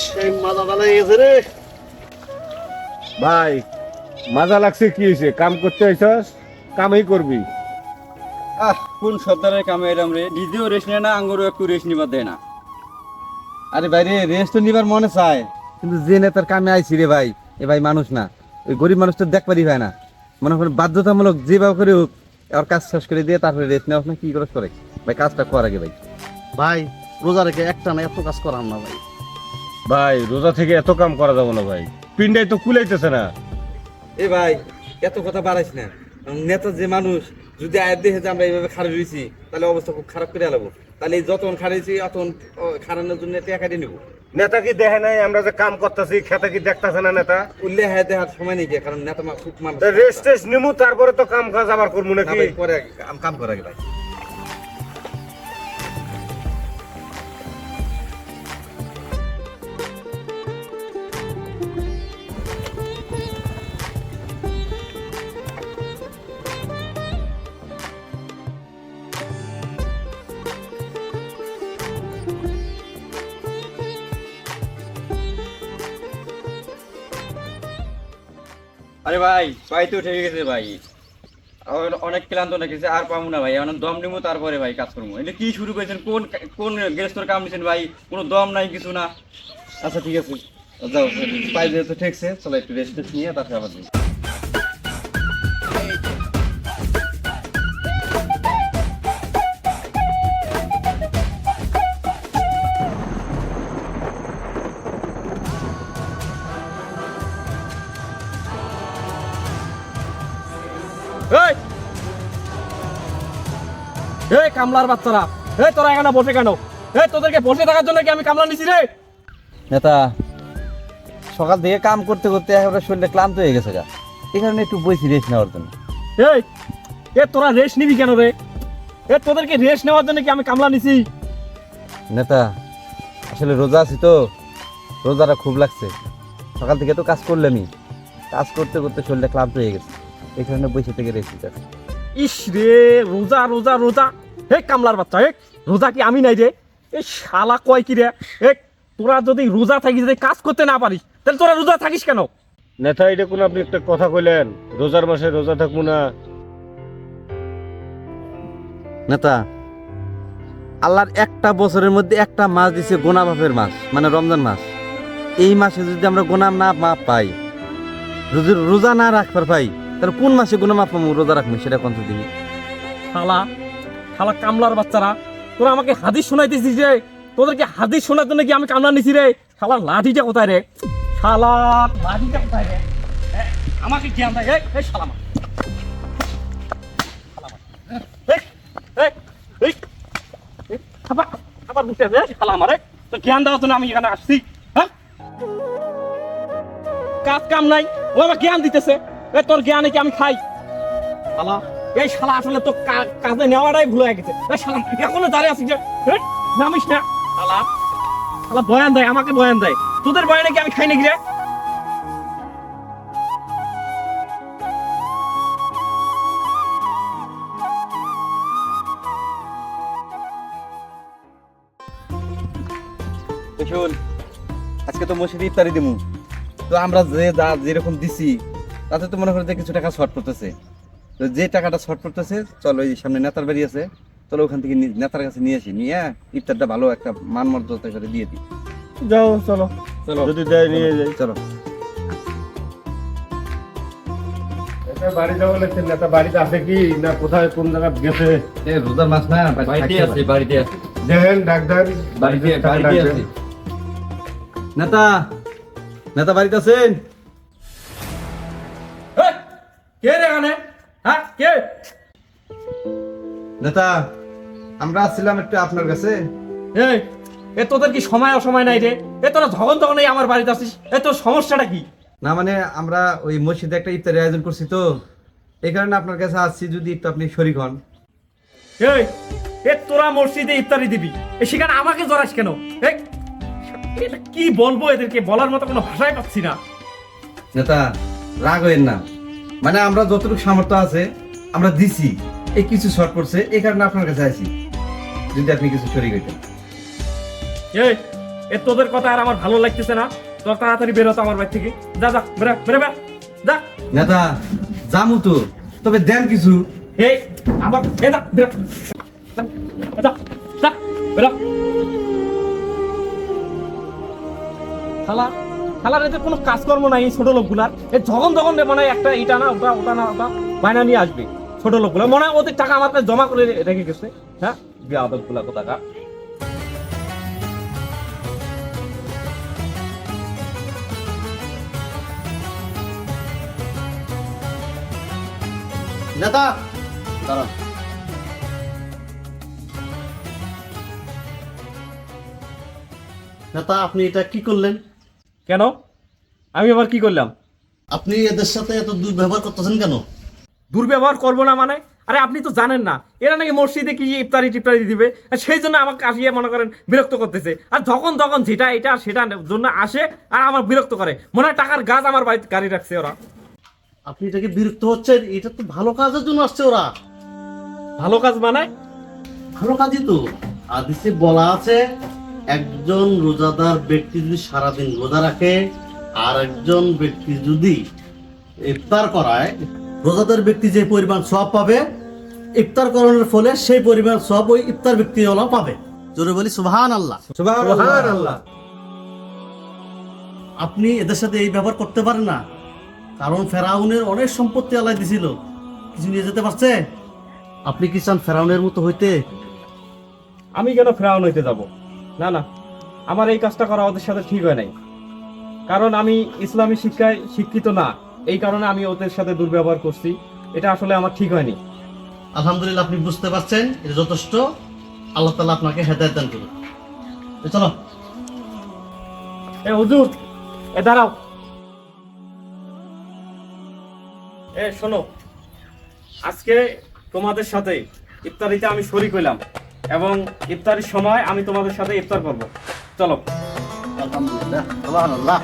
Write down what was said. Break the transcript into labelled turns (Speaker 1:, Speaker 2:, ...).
Speaker 1: সেই মাজা বালাই গেছে রে
Speaker 2: ভাই মাজা লাগছে কি হয়েছে? কাম করতে হইছস, কামই করবি।
Speaker 3: কোন সপ্তাহের কামে এরাম রে, নিজেও রেস্ট নেয় না, আঙ্গুরও একটু রেস্ট নিবার দেয় না।
Speaker 4: আরে ভাই রে, রেস্ট তো নিবার মনে চায়, কিন্তু যে নেতার কামে আইছি রে ভাই, এ ভাই মানুষ না, ওই গরিব মানুষ তো দেখবারই হয় না। মনে করেন বাধ্যতামূলক যেভাবে করে হোক ওর কাজ শেষ করে দিয়ে তারপরে রেস্ট নেওয়া না, কি করে ভাই কাজটা কর আগে ভাই।
Speaker 1: ভাই রোজা রেখে একটা না এত কাজ করাম না ভাই।
Speaker 2: ভাই রোজা থেকে এত কাম করা যাবো না ভাই, পিন্ডাই তো কুলাইতেছে না।
Speaker 4: এ ভাই এত কথা বাড়াইস না, নেতা যে মানুষ যদি আয়ের দেখে যে আমরা এইভাবে খারাপ হয়েছি তাহলে অবস্থা খুব খারাপ করে আলাবো। তাহলে যতক্ষণ খারাইছি অতক্ষণ খারানোর জন্য টাকা দিয়ে নেবো।
Speaker 2: নেতা কি দেখে নাই আমরা যে কাম করতেছি, খেতে কি দেখতেছে না নেতা?
Speaker 4: উল্লে হ্যাঁ দেখার সময় নেই গিয়ে, কারণ নেতা খুব মানুষ।
Speaker 2: রেস্ট টেস্ট নিমু, তারপরে তো কাম কাজ আবার করবো নাকি?
Speaker 4: পরে কাম করা আগে ভাই।
Speaker 3: আরে ভাই বাড়িতে উঠে গেছে ভাই, অনেক ক্লান্ত লাগছে, আর পাবো না ভাই, এখন দম নিবো তারপরে ভাই কাজ করবো। এটা কি শুরু করেছেন? কোন কোন গৃহস্থর কাম নিছেন ভাই? কোনো দম নাই, কিছু না।
Speaker 4: আচ্ছা ঠিক আছে, যাও পাই যেহেতু ঠেকছে, চলো একটু রেস্ট নিয়ে তারপরে আবার দিই।
Speaker 5: এই এই কামলার বাচ্চারা, এই তোরা এখানে বসে কেন? এই তোদেরকে বসে থাকার জন্য কি আমি কামলা নিছি রে?
Speaker 4: নেতা সকাল থেকে কাম করতে করতে একেবারে শরীরটা ক্লান্ত হয়ে গেছে গা, এই কারণে একটু বসি রেস্ট নেওয়ার জন্য।
Speaker 5: এই এ তোরা রেস্ট নিবি কেন রে? এ তোদেরকে রেস্ট নেওয়ার জন্য কি আমি কামলা নিছি?
Speaker 4: নেতা আসলে রোজা আছি তো, রোজাটা খুব লাগছে, সকাল থেকে তো কাজ করলামই, কাজ করতে করতে শরীরটা ক্লান্ত হয়ে গেছে, এই কারণে বসে থেকে রেস্ট নিতে।
Speaker 5: ইস রে, রোজা রোজা রোজা, হে কামলার বাচ্চা, হে রোজা কি আমি নাই রে? এই শালা কয় কি রে? এ তোরা যদি রোজা থাকিস, যদি কাজ করতে না পারিস, তাহলে তোরা রোজা থাকিস কেন?
Speaker 2: নেতা এটা কোন আপনি একটা কথা কইলেন? রোজার মাসে রোজা থাকবো না?
Speaker 4: নেতা আল্লাহর একটা বছরের মধ্যে একটা মাস দিছে গোনা মাফের মাস, মানে রমজান মাস। এই মাসে যদি আমরা গোনা না মাপ পাই, যদি রোজা না রাখবার পাই, তাহলে কোন মাসে গোনা মাপ পাবো রোজা রাখবো সেটা কোন দিবি?
Speaker 5: শালা শালা কামলার বাচ্চারা, তোরা আমাকে হাদিস শোনাইতেছিস রে? তোদেরকে হাদিস শোনার জন্য কি আমি কামলা নিছি রে? শালার লাঠিটা কোথায় রে? শালার লাঠিটা কোথায় রে? আমাকে জ্ঞান দেয়, এই শালা মা, আবার বুঝতে আছে শালা আমারে তো জ্ঞান দেওয়ার জন্য আমি এখানে আসছি? হ্যাঁ, কাজ কাম নাই, ও আমার জ্ঞান দিতেছে। তোর জ্ঞানে কি আমি খাই? শালা এই শালা আসলে তো কাজে নেওয়াটাই ভুলে গেছে। শালা এখনো দাঁড়িয়ে আছিস যে, নামিস না। শালা শালা বয়ান দেয়, আমাকে বয়ান দেয়। তোদের বয়ানে কি আমি খাই নাকি রে?
Speaker 4: শোন, আজকে তো মসজিদে ইফতারি দিমু, তো আমরা যেরকম দিছি তাতে তো মনে করি যে কিছু টাকা শর্ট পড়তেছে, তো যে টাকাটা শর্ট পড়তেছে চলো ওই সামনে নেতার বাড়ি আছে, চলো ওখান থেকে নেতার কাছে নিয়ে আসি, নিয়ে ইফতারটা ভালো একটা মান মর্যাদা করে দিয়ে দিই।
Speaker 2: যাও চলো,
Speaker 4: চলো
Speaker 2: যদি দেয় নিয়ে যাই।
Speaker 4: চলো।
Speaker 2: এটা বাড়ি যাবো লাগছে, নেতা বাড়িতে আছে কি না কোথায় কোন জায়গা গেছে?
Speaker 4: রোজার মাস না,
Speaker 3: বাড়িতে আছে, বাড়িতে আছে,
Speaker 2: দেখেন ডাক্তার,
Speaker 3: বাড়িতে আছে।
Speaker 4: নেতা নেতা বাড়িতে আছেন?
Speaker 5: কে রে এখানে? হ্যাঁ কে?
Speaker 4: নেতা আমরা আসছিলাম একটু আপনার কাছে।
Speaker 5: এই এ তোদের কি সময় অসময় নাই রে? এ তোরা যখন তখন এই আমার বাড়িতে আসিস, এ তোর সমস্যাটা কি?
Speaker 4: না মানে আমরা ওই মসজিদে একটা ইফতারের আয়োজন করছি তো, এই কারণে আপনার কাছে আসছি, যদি একটু আপনি শরীক হন।
Speaker 5: এই এ তোরা মসজিদে ইফতারি দিবি, এ সেখানে আমাকে জড়াস কেন? এটা কি বলবো, এদেরকে বলার মতো কোনো ভাষাই পাচ্ছি না।
Speaker 4: নেতা রাগ হইেন না, মানে আমরা যতটুকু সামর্থ্য আছে আমরা দিছি, এই কিছু শর্ট পড়ছে, এই কারণে আপনার কাছে আছি, যদি আপনি কিছু শরীক হইতেন।
Speaker 5: এই এ তোদের কথা আর আমার ভালো লাগতেছে না, তোর তাড়াতাড়ি বেরোতো আমার বাড়ি থেকে। যা যা বেরো বেরো বেরো, যা।
Speaker 4: নেতা জামু তো, তবে দেন কিছু।
Speaker 5: এই আবার এ যা বেরো, যা যা বেরো। শালা শালার এদের কোনো কাজকর্ম নাই এই ছোট লোকগুলার। এ যখন তখন মনে হয় একটা এটা না ওটা, ওটা না ওটা বায়না নিয়ে আসবে। ছোট লোকগুলা মনে হয় ওদের টাকা আমার কাছে জমা করে রেখে গেছে। হ্যাঁ বেয়াদবগুলা কোথাকার।
Speaker 1: নেতা দাঁড়ান। নেতা আপনি এটা কি করলেন?
Speaker 5: কেন আমি আবার কি করলাম?
Speaker 1: আপনি এদের সাথে এত দুর্ব্যবহার করতেছেন কেন?
Speaker 5: দুর্ব্যবহার করবো না মানে? আরে আপনি তো জানেন না এরা নাকি মসজিদে কি ইফতারি টিফতারি দিবে, আর সেই জন্য আমাকে আসিয়ে মনে করেন বিরক্ত করতেছে। আর যখন তখন যেটা এটা সেটা জন্য আসে আর আমার বিরক্ত করে, মনে হয় টাকার গাছ আমার বাড়িতে গাড়ি রাখছে ওরা।
Speaker 1: আপনি এটাকে বিরক্ত হচ্ছেন? এটা তো ভালো কাজের জন্য আসছে ওরা।
Speaker 5: ভালো কাজ মানে?
Speaker 1: ভালো কাজই তো। হাদিসে বলা আছে একজন রোজাদার ব্যক্তি যদি সারাদিন রোজা রাখে আর একজন ব্যক্তি যদি ইফতার করায়, রোজাদার ব্যক্তি যে পরিমাণ সওয়াব পাবে ইফতার করানোর ফলে সেই পরিমাণ সওয়াব ওই ইফতার ব্যক্তি ওলা পাবে। জোরে বলি সুবহানাল্লাহ।
Speaker 4: সুবহানাল্লাহ।
Speaker 1: আপনি এদের সাথে এই ব্যবহার করতে পারেন না, কারণ ফেরাউনের অনেক সম্পত্তি আল্লাহ দিছিল, কিছু নিয়ে যেতে পারছে। আপনি কি চান ফেরাউনের মতো হইতে?
Speaker 5: আমি কেন ফেরাউন হইতে যাব? না না, আমার এই কাজটা করা ওদের সাথে ঠিক হয় নাই, কারণ আমি ইসলামী শিক্ষায় শিক্ষিত না, এই কারণে আমি ওদের সাথে দুর্ব্যবহার করছি। এটা আসলে আমার ঠিক হয়নি।
Speaker 1: আলহামদুলিল্লাহ আপনি বুঝতে পারছেন, এটা যথেষ্ট। আল্লাহ তাআলা আপনাকে হেদায়েত দান করুন। চলো।
Speaker 5: এ হুজুর, এ দাঁড়াও। এ শোনো, আজকে তোমাদের সাথে ইফতারিতে আমি শরীক হইলাম এবং ইফতারির সময় আমি তোমাদের সাথে ইফতার করব। চলো।
Speaker 1: আলহামদুলিল্লাহ সুবহানাল্লাহ।